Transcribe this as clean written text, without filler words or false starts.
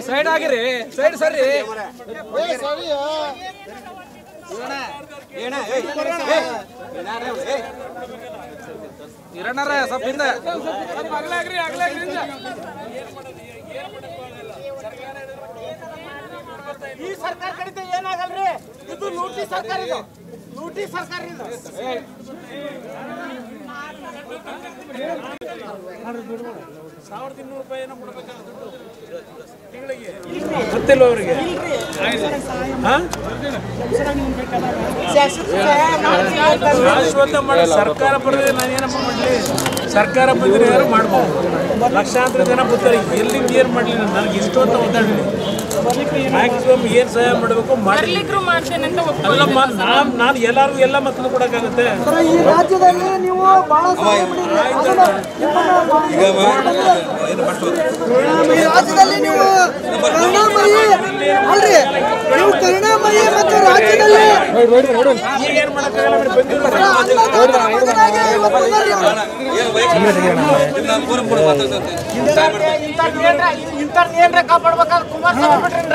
side ಆಗಿರಿ side ಸರಿ ಇರಣರ ಸ್ವಲ್ಪ ಹಿಂದೆ ಈ ಸರ್ಕಾರ ಕಡಿತ ಏನಾಗಲ್ರಿ ಇದು ಲೂಟಿ ಸರ್ಕಾರ ಇದು ಲೂಟಿ ಸರ್ಕಾರ ಇದು 1200 ರೂಪಾಯಿ ಏನೋ ಕೊಡಬೇಕಾಗುತ್ತೆ ತಿಂಗಳಿಗೆ ಗೊತ್ತಿಲ್ಲ ಅವರಿಗೆ ಶಾಶ್ವತ ಮಾಡಿ ಸರ್ಕಾರ ಬರದೆ ನಾನು ಏನಪ್ಪ ಮಾಡಲಿ ಸರ್ಕಾರ ಬಂದರೆ ಯಾರು ಮಾಡ್ಬೋದು ಲಕ್ಷಾಂತರ ಜನ ಬರ್ತಾರೆ ಎಲ್ಲಿಂದ ಏನು ಮಾಡಲಿ ನನಗೆ ಇಷ್ಟು ಅಂತ ಒದ್ದಾಡಲಿ ಮ್ಯಾಕ್ಸಿಮಮ್ ಏನು ಸಹಾಯ ಮಾಡಬೇಕು ಮಾಡಲಿಕ್ಕೂ ಮಾಡ್ತೇನೆ ಅಂತ ಅಲ್ಲಮ್ಮ ನಾನು ಎಲ್ಲರಿಗೂ ಎಲ್ಲ ಮಕ್ಕಳು ಕೊಡೋಕ್ಕಾಗುತ್ತೆ ಈ ರಾಜ್ಯದಲ್ಲಿ ನೀವು ಬಹಳ ಈ ರಾಜ್ಯದಲ್ಲಿ ನೀವು ಕರುಣಾಮಯಿ ಅಲ್ರಿ ನೀವು ಕರುಣಾಮಯಿ ಮತ್ತು ರಾಜ್ಯದಲ್ಲಿ ಏನು ಮಾಡೋಕ್ಕಾಗಲ್ಲ ಇಂಥವ್ರನ್ನೇನ್ರ ಕಾಪಾಡ್ಬೇಕಾದ್ರೆ ಕುಮಾರಸ್ವಾಮಿ ಮಾಡ್ತಾರೆ